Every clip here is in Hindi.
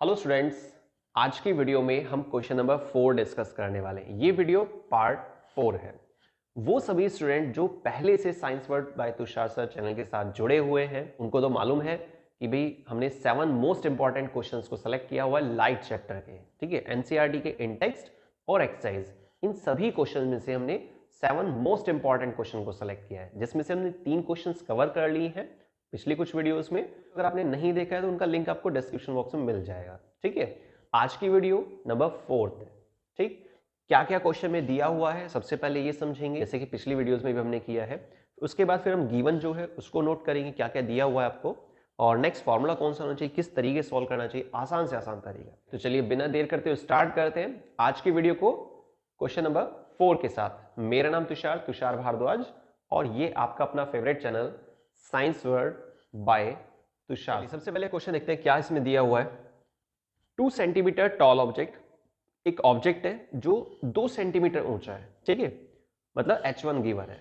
हेलो स्टूडेंट्स, आज की वीडियो में हम क्वेश्चन नंबर 4 डिस्कस करने वाले हैं। ये वीडियो पार्ट 4 है। वो सभी स्टूडेंट जो पहले से science word by Tushar sir channel के साथ जुड़े हुए हैं उनको तो मालूम है कि भाई हमने 7 मोस्ट इंपॉर्टेंट क्वेश्चंस को सेलेक्ट किया हुआ है लाइट चैप्टर के, ठीक है, एनसीईआरटी के इन टेक्स्ट और एक्सरसाइज। इन सभी क्वेश्चन में से हमने 7 मोस्ट इंपॉर्टेंट क्वेश्चन को सेलेक्ट किया है, जिसमें से हमने 3 क्वेश्चन कवर कर लिए हैं पिछली कुछ वीडियोस में। अगर आपने नहीं देखा है तो उनका लिंक आपको डिस्क्रिप्शन बॉक्स में मिल जाएगा, ठीक है। आज की वीडियो नंबर 4 है, ठीक। क्या क्या क्वेश्चन में दिया हुआ है सबसे पहले ये समझेंगे, जैसे कि पिछली वीडियोस में भी हमने किया है। उसके बाद फिर हम गिवन जो है उसको नोट करेंगे, क्या क्या दिया हुआ है आपको, और नेक्स्ट फॉर्मूला कौन सा होना चाहिए, किस तरीके सॉल्व करना चाहिए, आसान से आसान तरीका। तो चलिए बिना देर करते हुए स्टार्ट करते हैं आज की वीडियो को क्वेश्चन नंबर 4 के साथ। मेरा नाम तुषार भारद्वाज और ये आपका अपना favourite channel science word by Tushar. सबसे पहले क्वेश्चन देखते हैं क्या इसमें दिया हुआ है। 2 सेंटीमीटर टॉल ऑब्जेक्ट, एक ऑब्जेक्ट है जो 2 सेंटीमीटर ऊंचा है, ठीक है, मतलब H1 गिवन है।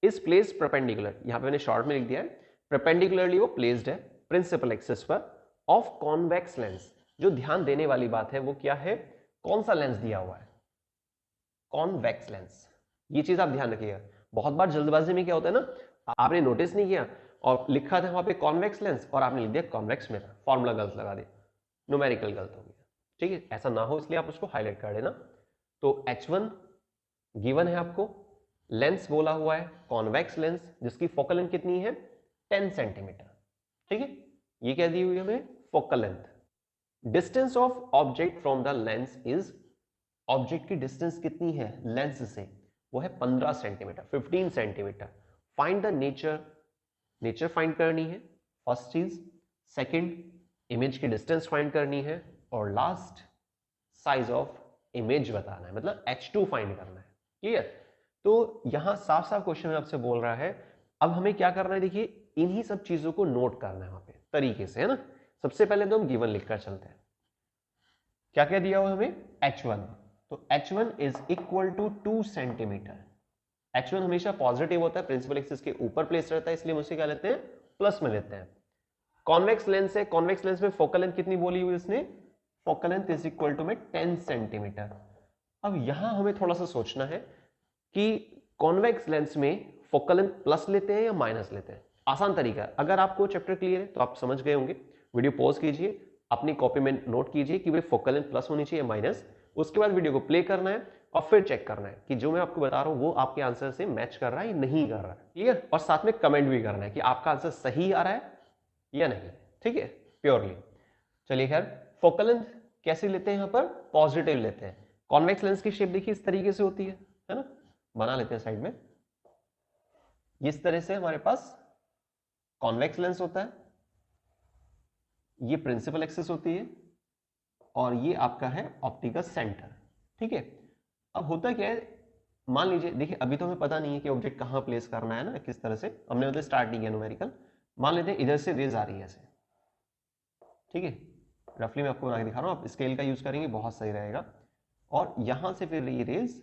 इस प्लेस परपेंडिकुलर, यहां पे मैंने शॉर्ट में लिख दिया है, परपेंडिकुलरली वो प्लेस्ड है प्रिंसिपल एक्सिस पर ऑफ कॉन्वेक्स लेंस। जो ध्यान देने वाली बात है वो क्या है, कौन सा लेंस दिया हुआ है, कॉन्वेक्स लेंस। ये चीज आप ध्यान रखिएगा। बहुत बार जल्दबाजी में क्या होता है ना, आपने नोटिस नहीं किया और लिखा था वहां पे कॉन्वेक्स लेंस और आपने लिख दिया कॉन्वेक्स मिरर, फॉर्मूला गलत लगा दिया, न्यूमेरिकल गलत हो गया, ठीक है। ऐसा ना हो इसलिए आप उसको हाईलाइट कर देना। तो H1 गिवन है आपको, लेंस बोला हुआ है कॉन्वेक्स लेंस जिसकी फोकल लेंथ कितनी है 10 सेंटीमीटर, ठीक है। ये क्या दी हुई है हमें, focal length. Distance of object from the lens is, object की डिस्टेंस कितनी है लेंस से, वो है 15 centimetre, 15 centimetre. Find the nature, nature find करनी है फर्स्ट चीज। सेकंड, इमेज की डिस्टेंस फाइंड करनी है, और लास्ट साइज ऑफ इमेज बताना है, मतलब H2 फाइंड करना है। क्लियर। तो यहां साफ साफ क्वेश्चन में आपसे बोल रहा है अब हमें क्या करना है, देखिए इन्हीं सब चीजों को नोट करना है वहां पे तरीके से, है ना। सबसे पहले तो हम गिवन लिखकर चलते हैं। क्या क्या दिया हुआ हमें, H1, तो H1 is equal to 2 centimetre. H1 हमेशा पॉजिटिव होता है, प्रिंसिपल एक्सिस के ऊपर प्लेस रहता है, इसलिए हम उसे क्या लेते हैं, प्लस में लेते हैं। कॉन्वेक्स लेंस है, कॉन्वेक्स लेंस में फोकल लेंथ कितनी बोली हुई इसने, focal length is equal to में 10 सेंटीमीटर। अब यहां हमें थोड़ा सा सोचना है कि कॉन्वेक्स लेंस में फोकल लेंथ प्लस लेते हैं या माइनस लेते हैं। आसान तरीका है, अगर आपको चैप्टर क्लियर है तो आप समझ गए होंगे, वीडियो पॉज कीजिए, अपनी कॉपी में नोट कीजिए कि भाई फोकल लेंथ प्लस होनी चाहिए माइनस। उसके बाद वीडियो को प्ले करना है और फिर चेक करना है कि जो मैं आपको बता रहा हूं वो आपके आंसर से मैच कर रहा है या नहीं कर रहा है, क्लियर। और साथ में कमेंट भी करना है कि आपका आंसर सही आ रहा है या नहीं, ठीक है, प्योरली। चलिए खैर, फोकल लेंथ कैसे लेते हैं, यहां पर पॉजिटिव लेते हैं। कॉन्वेक्स लेंस की शेप देखिए इस तरीके से होती है ना, बना लेते हैं साइड में। इस तरह से हमारे पास कॉन्वेक्स लेंस होता है, ये प्रिंसिपल एक्सिस होती है, और ये आपका है ऑप्टिकल सेंटर, ठीक है। अब होता क्या है, मान लीजिए, देखिए अभी तो हमें पता नहीं है कि ऑब्जेक्ट कहां प्लेस करना है ना, किस तरह से, हमने मतलब स्टार्ट नहीं किया न्यूमेरिकल। मान लेते हैं इधर से रेज आ रही है ऐसे, ठीक है, रफली मैं आपको बना के दिखा रहा हूं, आप स्केल का यूज करेंगे बहुत सही रहेगा। और यहां से फिर ये रेज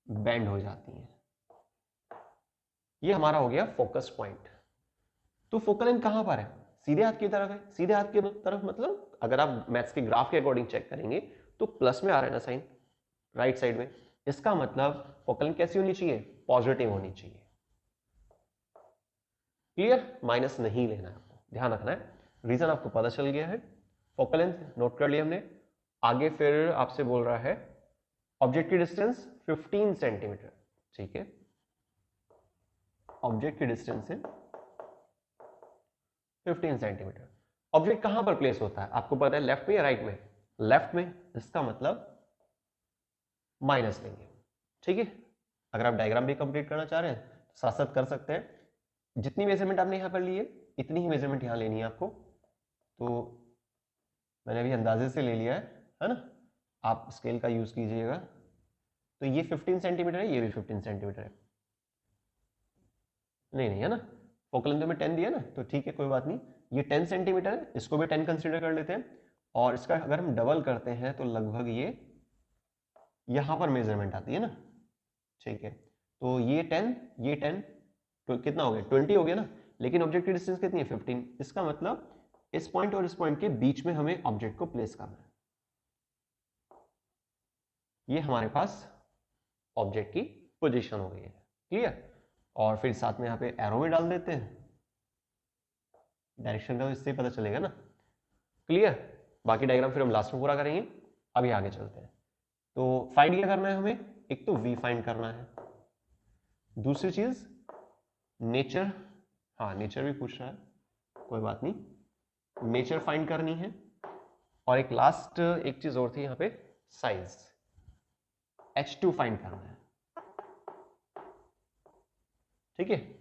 बेंड हो जाती है, ये हमारा हो गया फोकस पॉइंट। तो फोकल लेंथ कहां पर है, सीधे हाथ की तरफ है। सीधे हाथ की तरफ मतलब अगर आप मैथ्स के ग्राफ के अकॉर्डिंग चेक करेंगे तो प्लस में आ रहा है ना साइन, राइट साइड में। इसका मतलब फोकल लेंथ कैसी होनी चाहिए, पॉजिटिव होनी चाहिए, क्लियर। माइनस नहीं लेना है आपको, ध्यान रखना है। रीजन आपको पता चल गया है, फोकल लेंथ नोट कर लिया हमने। आगे फिर आपसे बोल रहा है ऑब्जेक्ट की डिस्टेंस 15 सेंटीमीटर, ठीक है, ऑब्जेक्ट की डिस्टेंस है 15 सेंटीमीटर। ऑब्जेक्ट कहां पर प्लेस होता है आपको पता है, लेफ्ट में या राइट में, लेफ्ट में। इसका मतलब माइनस लेंगे, ठीक है। अगर आप डायग्राम भी कंप्लीट करना चाह रहे हैं तो साथ साथ कर सकते हैं। जितनी मेजरमेंट आपने यहां पर ली है इतनी ही मेजरमेंट यहां लेनी है आपको, तो मैंने अभी अंदाजे से ले लिया है ना, आप स्केल का यूज कीजिएगा। तो ये 15 सेंटीमीटर है, ये भी 15 सेंटीमीटर है, नहीं नहीं है ना, फोकल लेंथ में 10 दिया ना, तो ठीक है कोई बात नहीं। ये 10 सेंटीमीटर है, इसको भी 10 कंसीडर कर लेते हैं, और इसका अगर हम डबल करते हैं तो लगभग ये यहां पर मेजरमेंट आती है ना, ठीक है। तो ये 10, तो कितना हो गया 20 हो गया ना, लेकिन ऑब्जेक्ट की डिस्टेंस कितनी है 15। इसका मतलब इस पॉइंट और इस पॉइंट के बीच में हमें ऑब्जेक्ट को प्लेस करना है। ये हमारे पास ऑब्जेक्ट की पोजीशन हो गई है, क्लियर। और फिर साथ में यहाँ पे एरो भी डाल देते हैं, डायरेक्शन का इससे पता चलेगा ना, क्लियर। बाकी डायग्राम फिर हम लास्ट में पूरा करेंगे, अभी आगे चलते हैं। तो फाइंड क्या करना है हमें, एक तो v फाइंड करना है, दूसरी चीज नेचर, हाँ नेचर भी पूछ रहा है, कोई बात नहीं, नेचर फाइंड करनी है, और एक लास्ट एक चीज और थी यहाँ पे, साइज h2 फाइंड करना है, ठीक है।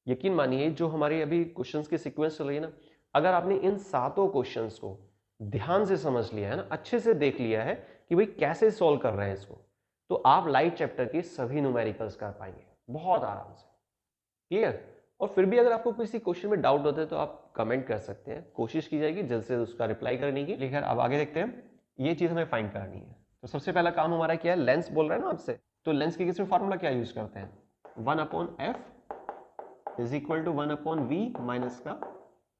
यकीन मानिए जो हमारी अभी क्वेश्चंस की सीक्वेंस चल रही है ना, अगर आपने इन सातों क्वेश्चंस को ध्यान से समझ लिया है ना, अच्छे से देख लिया है कि भाई कैसे सॉल्व कर रहे हैं इसको, तो आप लाइट चैप्टर के सभी न्यूमेरिकल्स कर पाएंगे बहुत आराम से, क्लियर। और फिर भी अगर आपको किसी क्वेश्चन में डाउट होता है तो आप कमेंट कर सकते हैं, कोशिश की जाएगी जल्द से उसका रिप्लाई करने की। लेकिन अब आगे देखते हैं, ये चीज हमें फाइंड करनी है। तो सबसे पहला काम हमारा क्या है, लेंस बोल रहा है ना आपसे, तो लेंस के केस में फॉर्मूला क्या यूज करते हैं, 1/f is equal to 1/v minus का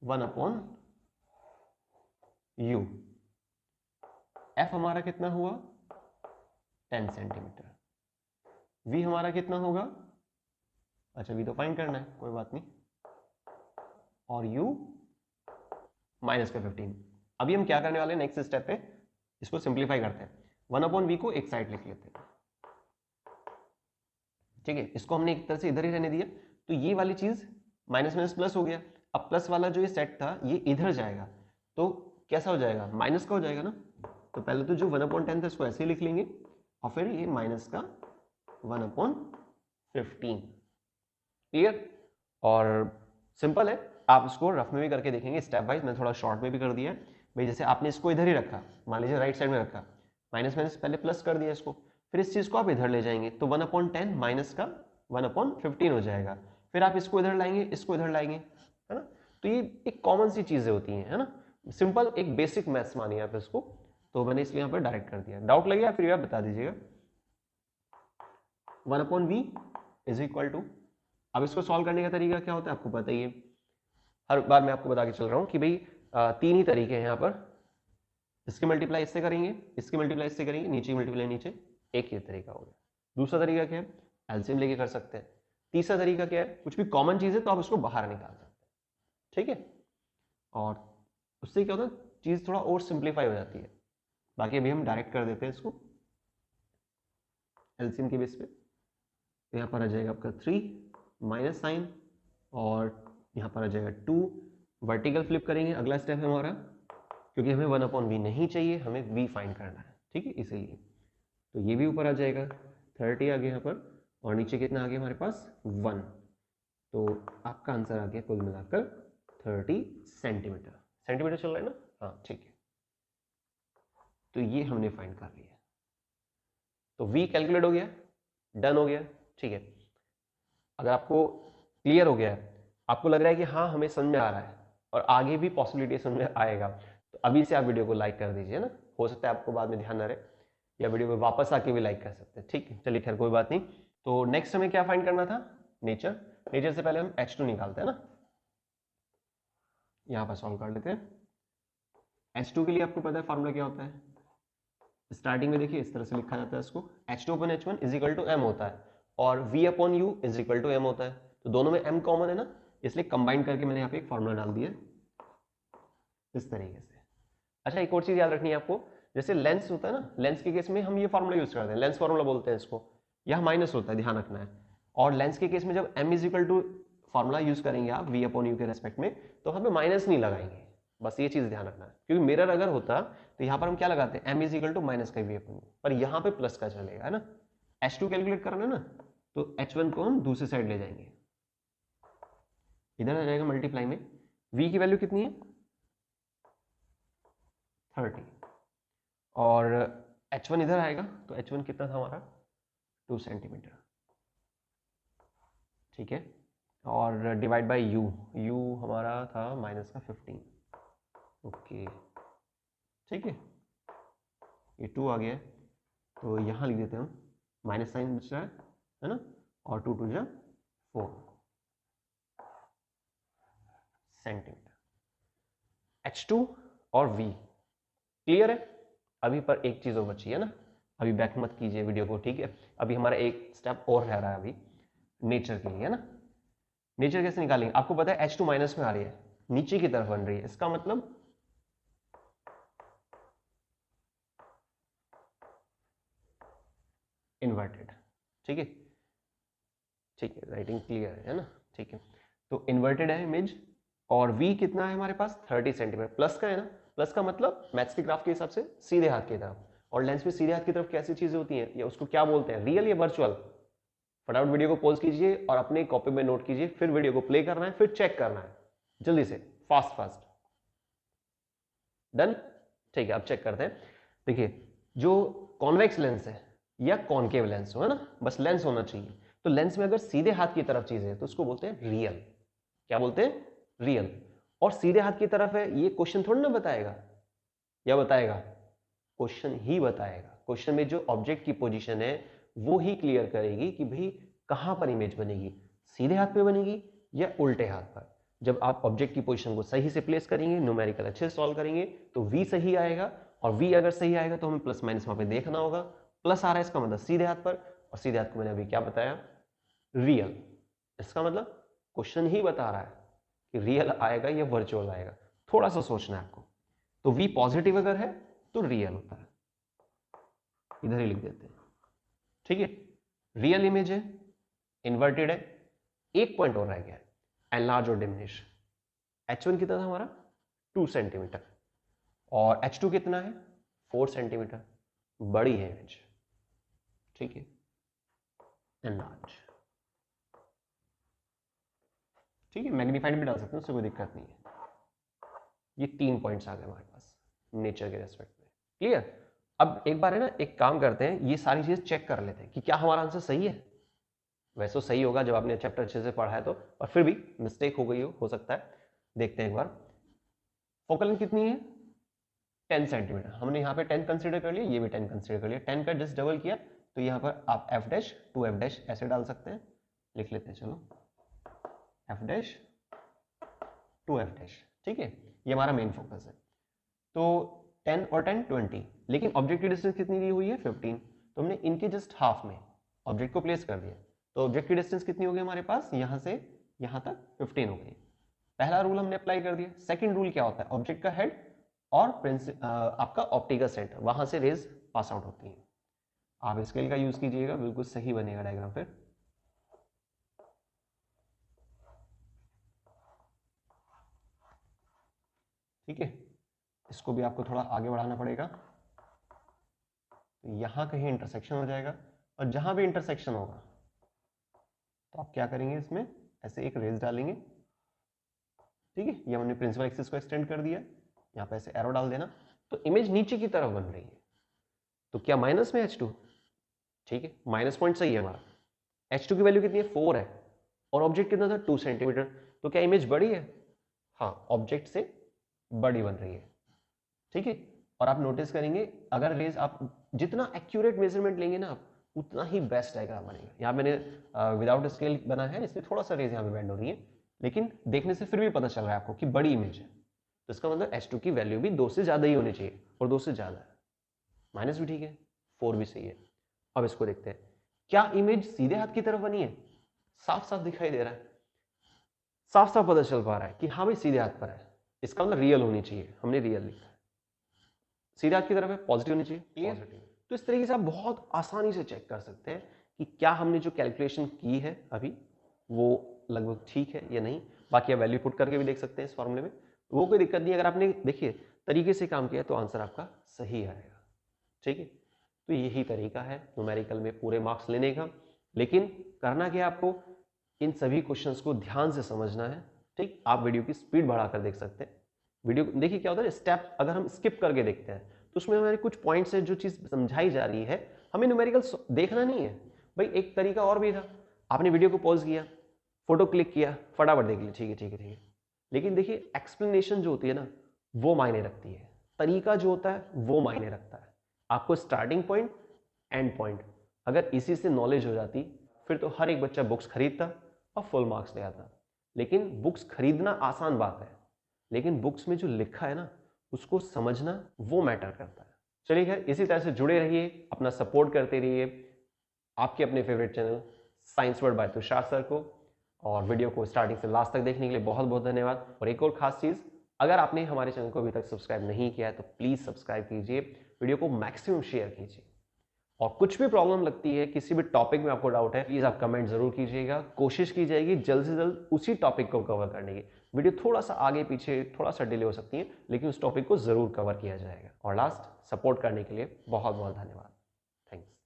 1/u। f हमारा कितना हुआ 10 सेंटीमीटर, v हमारा कितना होगा, अच्छा v तो फाइंड करना है, कोई बात नहीं, और u माइनस का 15। अभी हम क्या करने वाले हैं, नेक्स्ट स्टेप पे इसको सिंप्लीफाई करते हैं, 1/v को एक साइड लिख लेते हैं, ठीक है। इसको हमने एक तरह से इधर ही रहने दिया, तो ये वाली चीज माइनस माइनस प्लस हो गया। अब प्लस वाला जो ये सेट था ये इधर जाएगा, तो कैसा हो जाएगा, माइनस का हो जाएगा ना। तो पहले तो जो 1/10 था इसको ऐसे ही लिख लेंगे, और फिर ये माइनस का 1/15, क्लियर। और सिंपल है, आप इसको रफ में भी करके देखेंगे स्टेप वाइज, मैं थोड़ा शॉर्ट में भी कर दिया भाई। जैसे आपने इसको इधर ही रखा, मान लीजिए राइट साइड में रखा, माइनस माइनस पहले प्लस कर दिया इसको, फिर इस चीज को आप इधर ले जाएंगे, तो 1/10 माइनस का 1/15 हो जाएगा, फिर आप इसको इधर लाएंगे, इसको इधर लाएंगे, है ना। तो ये एक कॉमन सी चीजें होती हैं, है ना, सिंपल एक बेसिक मैथ्स मानिए आप इसको, तो मैंने इसलिए यहाँ पर डायरेक्ट कर दिया। डाउट लगे फिर आप बता दीजिएगा। 1/v इज इक्वल टू, अब इसको सॉल्व करने का तरीका क्या होता है आपको पता ही है, हर बार मैं आपको बता के चल रहा हूँ कि भाई तीन ही तरीके हैं यहाँ पर, इसके मल्टीप्लाई इससे करेंगे, इसके मल्टीप्लाई इससे करेंगे, नीचे मल्टीप्लाई नीचे, एक ही तरीका हो गया। दूसरा तरीका क्या है, एलसीएम लेके कर सकते हैं। तीसरा तरीका क्या है, कुछ भी कॉमन चीज है तो आप उसको बाहर निकाल सकते हैं, ठीक है, और उससे क्या होता है चीज थोड़ा और सिंप्लीफाई हो जाती है। बाकी अभी हम डायरेक्ट कर देते हैं इसको एलसीएम के बेस पे, तो यहाँ पर आ जाएगा आपका 3 माइनस साइन, और यहाँ पर आ जाएगा 2, वर्टिकल फ्लिप करेंगे, अगला स्टेप है हमारा, क्योंकि हमें 1/v नहीं चाहिए, हमें v फाइंड करना है, ठीक है, इसीलिए तो ये भी ऊपर आ जाएगा 30 आ गया यहाँ पर, और नीचे कितना आ गया हमारे पास 1, तो आपका आंसर आ गया कुल मिलाकर 30 सेंटीमीटर। सेंटीमीटर चल रहा है ना, हाँ ठीक है, तो ये हमने फाइंड कर लिया, तो v कैलकुलेट हो गया, डन हो गया, ठीक है। अगर आपको क्लियर हो गया है, आपको लग रहा है कि हाँ हमें समझ में आ रहा है और आगे भी पॉसिबिलिटी समझ में आएगा, तो अभी से आप वीडियो को लाइक कर दीजिए ना, हो सकता है आपको बाद में ध्यान ना रहे, या वीडियो को वापस आके भी लाइक कर सकते हैं, ठीक है। चलिए खैर कोई बात नहीं। तो नेक्स्ट हमें क्या फाइंड करना था, नेचर। नेचर से पहले हम h2 निकालते हैं ना, यहाँ पर सॉल्व कर लेते हैं। h2 के लिए आपको पता है फॉर्मूला क्या होता है, स्टार्टिंग में देखिए इस तरह से लिखा जाता है इसको, H2/H1 is equal to m होता है, और V/U is equal to m होता है, तो दोनों में m कॉमन है ना, इसलिए कंबाइन करके मैंने यहाँ पे एक फॉर्मूला डाल दिया इस तरीके से। अच्छा एक और चीज याद रखनी है आपको, जैसे लेंस होता है ना, लेंस के केस में हम ये फॉर्मूला यूज करते हैं, लेंस फॉर्मूला बोलते हैं इसको, यह माइनस होता है, ध्यान रखना है। और लेंस के केस में जब m is equal to formula use करेंगे आप V/U के रेस्पेक्ट में, तो हमें माइनस नहीं लगाएंगे, बस ये चीज ध्यान रखना है, क्योंकि मिरर अगर होता तो यहाँ पर हम क्या लगाते हैं, m is equal to minus का V/U, पर यहाँ पे प्लस का चलेगा, है ना। H2 कैलकुलेट करना है ना, तो H1 को हम दूसरी साइड ले जाएंगे, इधर आ जाएगा मल्टीप्लाई में, V की वैल्यू कितनी है 30, और H1 इधर आएगा, तो H1 कितना था हमारा 2 सेंटीमीटर, ठीक है, और डिवाइड बाय U, U हमारा था माइनस का 15, ओके ठीक है, ये 2 आ गया, तो यहाँ लिख देते हैं हम, माइनस साइन बच रहा है ना, और 2 2 जा 4 सेंटीमीटर। H2 और V। क्लियर है? अभी पर एक चीज और बची है ना, अभी बैक मत कीजिए वीडियो को, ठीक है? अभी हमारा एक स्टेप और रह रहा है अभी नेचर के लिए, है ना? नेचर कैसे निकालेंगे? आपको पता है H2 माइनस में आ रही है, नीचे की तरफ बन रही है, इसका मतलब इन्वर्टेड। ठीक है, ठीक है, राइटिंग क्लियर है ना? ठीक है, तो इन्वर्टेड है इमेज, और V कितना है हमारे पास? 30 सेंटीमीटर। प्लस का है ना, प्लस का मतलब मैथ्स के ग्राफ के हिसाब से सीधे हाथ की तरफ, और लेंस में सीधे हाथ की तरफ कैसी चीजें होती हैं, या उसको क्या बोलते हैं, रियल या वर्चुअल? फटाफट वीडियो को पॉज कीजिए और अपने कॉपी में नोट कीजिए, फिर वीडियो को प्ले करना है, फिर चेक करना है जल्दी से, फास्ट फास्ट। डन? ठीक है, अब चेक करते हैं। देखिए, जो कॉन्वेक्स लेंस है या कॉनकेव लेंस हो, है ना, बस लेंस होना चाहिए। तो लेंस में अगर सीधे हाथ की तरफ चीज है तो उसको बोलते हैं रियल। क्या बोलते हैं? रियल। और सीधे हाथ की तरफ है, ये क्वेश्चन थोड़ा ना बताएगा, या बताएगा? क्वेश्चन ही बताएगा। क्वेश्चन में जो ऑब्जेक्ट की पोजीशन है वो ही क्लियर करेगी कि भाई कहां पर इमेज बनेगी, सीधे हाथ पे बनेगी या उल्टे हाथ पर। जब आप ऑब्जेक्ट की पोजीशन को सही से प्लेस करेंगे, न्यूमेरिकल अच्छे से सॉल्व करेंगे, तो V सही आएगा, और V अगर सही आएगा तो हमें प्लस माइनस वहां पे देखना होगा। प्लस आ रहा है इसका मतलब सीधे हाथ पर, और सीधे हाथ को मैंने अभी क्या बताया? रियल। इसका मतलब क्वेश्चन ही बता रहा है कि रियल आएगा या वर्चुअल आएगा, थोड़ा सा सोचना है आपको। तो V पॉजिटिव अगर है तो रियल होता है, इधर ही लिख देते हैं, ठीक है? रियल इमेज है, इन्वर्टेड है। एक पॉइंट और रह गया है, एनलार्ज और डिमिनिश। H1 कितना था हमारा? 2 सेंटीमीटर, और H2 कितना है? 4 सेंटीमीटर। बड़ी है इमेज, ठीक है? एनलार्ज, ठीक है, मैग्नीफाइड भी डाल सकते हैं, उससे कोई दिक्कत नहीं है। ये 3 पॉइंट्स आ गए हमारे पास नेचर के रेस्पेक्ट में। क्लियर? अब एक बार है ना, एक काम करते हैं, ये सारी चीज चेक कर लेते हैं कि क्या हमारा आंसर सही है। वैसे तो सही होगा जब आपने चैप्टर अच्छे से पढ़ा है तो, और फिर भी मिस्टेक हो गई हो सकता है। देखते हैं एक बार। फोकल लेंथ कितनी है? 10 सेंटीमीटर। हमने यहाँ पे 10 कंसीडर कर लिया, ये भी 10 कंसीडर कर लिया। 10 का जस्ट डबल किया, तो यहाँ पर आप f dash to f dash ऐसे डाल सकते हैं। लिख लेते हैं, चलो, f dash to f dash, ठीक है? ये हमारा मेन फोकस है। तो 10 और 10 20, लेकिन ऑब्जेक्ट की डिस्टेंस कितनी दी हुई है? 15। तो हमने इनके जस्ट हाफ में ऑब्जेक्ट को प्लेस कर दिया, तो ऑब्जेक्ट की डिस्टेंस कितनी हो गई हमारे पास? यहाँ से यहाँ तक 15 हो गई। पहला रूल हमने अप्लाई कर दिया। सेकंड रूल क्या होता है? ऑब्जेक्ट का हेड और आपका ऑप्टिकल सेंटर, वहां से रेज पास आउट होती है। आप स्केल का यूज कीजिएगा, बिल्कुल सही बनेगा डायग्राम फिर। ठीक है, इसको भी आपको थोड़ा आगे बढ़ाना पड़ेगा। तो यहां कहीं इंटरसेक्शन हो जाएगा, और जहां भी इंटरसेक्शन होगा तो आप क्या करेंगे, इसमें ऐसे एक रेज डालेंगे, ठीक है? ये हमने प्रिंसिपल एक्सिस को एक्सटेंड कर दिया, यहाँ पे ऐसे एरो डाल देना, तो इमेज नीचे की तरफ बन रही है। तो क्या माइनस में H2? ठीक है, माइनस पॉइंट सही है हमारा। H2 की वैल्यू कितनी है? 4 है, और ऑब्जेक्ट कितना था? 2 सेंटीमीटर। तो क्या इमेज बड़ी है? हाँ, ऑब्जेक्ट से बड़ी बन रही है, ठीक है? और आप नोटिस करेंगे, अगर रेज आप जितना एक्यूरेट मेजरमेंट लेंगे ना आप, उतना ही बेस्ट डायग्राम बनेगा। यहाँ मैंने विदाउट स्केल बना है, इसलिए थोड़ा सा रेज यहाँ पे बेंड हो रही है, लेकिन देखने से फिर भी पता चल रहा है आपको कि बड़ी इमेज है। तो इसका मतलब H2 की वैल्यू भी 2 से ज्यादा ही होनी चाहिए, और 2 से ज्यादा है। माइनस भी ठीक है, 4 भी सही है। अब इसको देखते हैं, क्या इमेज सीधे हाथ की तरफ बनी है? साफ साफ दिखाई दे रहा है, साफ साफ पता चल पा रहा है कि हाँ भाई सीधे हाथ पर है, इसका मतलब रियल होनी चाहिए। हमने रियल लिखा है, सीधे हाथ की तरफ है, पॉजिटिव होनी चाहिए। क्लियर? तो इस तरीके से आप बहुत आसानी से चेक कर सकते हैं कि क्या हमने जो कैलकुलेशन की है अभी वो लगभग ठीक है या नहीं। बाकी आप वैल्यू पुट करके भी देख सकते हैं इस फॉर्मूले में, वो कोई दिक्कत नहीं। अगर आपने देखिए तरीके से काम किया तो आंसर आपका सही आएगा, ठीक है? तो यही तरीका है न्यूमेरिकल में पूरे मार्क्स लेने का। लेकिन करना क्या आपको, इन सभी क्वेश्चंस को ध्यान से समझना है, ठीक? आप वीडियो की स्पीड बढ़ाकर देख सकते हैं। वीडियो देखिए क्या होता है, स्टेप अगर हम स्किप करके देखते हैं तो उसमें हमारे कुछ पॉइंट्स है, जो चीज समझाई जा रही है हमें न्यूमेरिकल देखना नहीं है। भाई एक तरीका और भी था, आपने वीडियो को पॉज किया, फोटो क्लिक किया, फटाफट देख लिया, ठीक है ठीक है ठीक है। लेकिन देखिए एक्सप्लेनेशन जो होती है ना, वो मायने रखती है। तरीका जो होता है वो मायने रखता है। आपको स्टार्टिंग पॉइंट, एंड पॉइंट अगर इसी से नॉलेज हो जाती, फिर तो हर एक बच्चा बुक्स खरीदता और फुल मार्क्स ले आता। लेकिन बुक्स खरीदना आसान बात है, लेकिन बुक्स में जो लिखा है ना उसको समझना वो मैटर करता है। चलिए खैर, इसी तरह से जुड़े रहिए, अपना सपोर्ट करते रहिए आपके अपने favourite channel science word by Tushar sir को। और वीडियो को स्टार्टिंग से लास्ट तक देखने के लिए बहुत बहुत धन्यवाद। और एक और खास चीज़, अगर आपने हमारे चैनल को अभी तक सब्सक्राइब नहीं किया है तो प्लीज़ सब्सक्राइब कीजिए, वीडियो को मैक्सिमम शेयर कीजिए। और कुछ भी प्रॉब्लम लगती है, किसी भी टॉपिक में आपको डाउट है, प्लीज़ आप कमेंट जरूर कीजिएगा। कोशिश की जाएगी जल्द से जल्द उसी टॉपिक को कवर करने की। वीडियो थोड़ा सा आगे पीछे थोड़ा सा डिले हो सकती है, लेकिन उस टॉपिक को जरूर कवर किया जाएगा। और लास्ट, सपोर्ट करने के लिए बहुत बहुत धन्यवाद। थैंक्स।